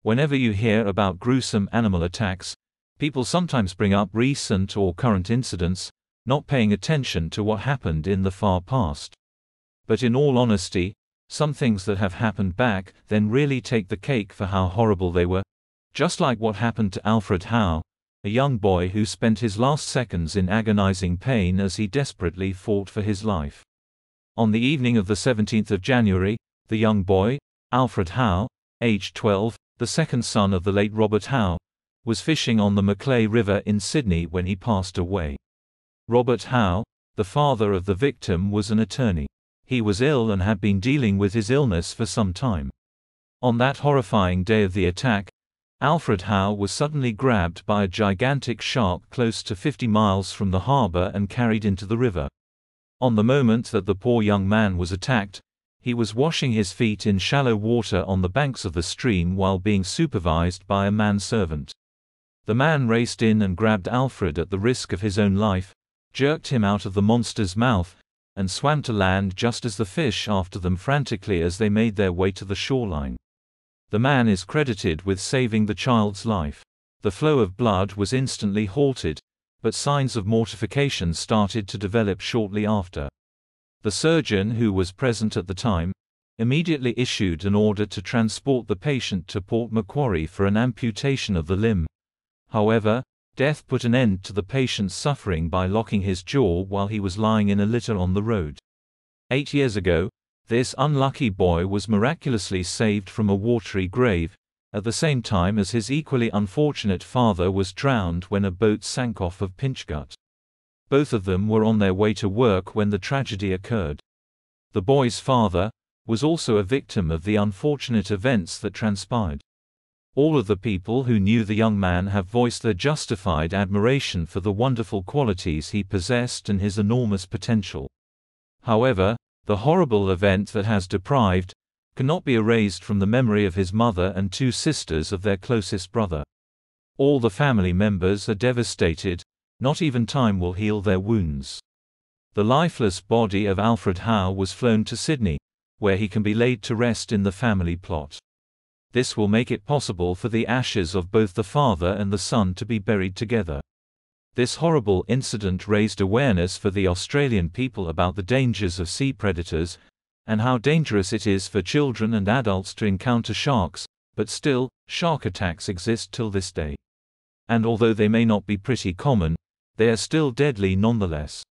Whenever you hear about gruesome animal attacks, people sometimes bring up recent or current incidents, not paying attention to what happened in the far past. But in all honesty, some things that have happened back then really take the cake for how horrible they were. Just like what happened to Alfred Howe, a young boy who spent his last seconds in agonizing pain as he desperately fought for his life. On the evening of the 17th of January, the young boy, Alfred Howe, aged 12, the second son of the late Robert Howe, was fishing on the McLeay River in Sydney when he passed away. Robert Howe, the father of the victim, was an attorney. He was ill and had been dealing with his illness for some time. On that horrifying day of the attack, Alfred Howe was suddenly grabbed by a gigantic shark close to 50 miles from the harbour and carried into the river. On the moment that the poor young man was attacked, he was washing his feet in shallow water on the banks of the stream while being supervised by a manservant. The man raced in and grabbed Alfred at the risk of his own life, jerked him out of the monster's mouth, and swam to land just as the fish after them frantically as they made their way to the shoreline. The man is credited with saving the child's life. The flow of blood was instantly halted, but signs of mortification started to develop shortly after. The surgeon, who was present at the time, immediately issued an order to transport the patient to Port Macquarie for an amputation of the limb. However, death put an end to the patient's suffering by locking his jaw while he was lying in a litter on the road. 8 years ago, this unlucky boy was miraculously saved from a watery grave, at the same time as his equally unfortunate father was drowned when a boat sank off of Pinchgut. Both of them were on their way to work when the tragedy occurred. The boy's father was also a victim of the unfortunate events that transpired. All of the people who knew the young man have voiced their justified admiration for the wonderful qualities he possessed and his enormous potential. However, the horrible event that has deprived cannot be erased from the memory of his mother and 2 sisters of their closest brother. All the family members are devastated, not even time will heal their wounds. The lifeless body of Alfred Howe was flown to Sydney, where he can be laid to rest in the family plot. This will make it possible for the ashes of both the father and the son to be buried together. This horrible incident raised awareness for the Australian people about the dangers of sea predators, and how dangerous it is for children and adults to encounter sharks, but still, shark attacks exist till this day. And although they may not be pretty common, they are still deadly nonetheless.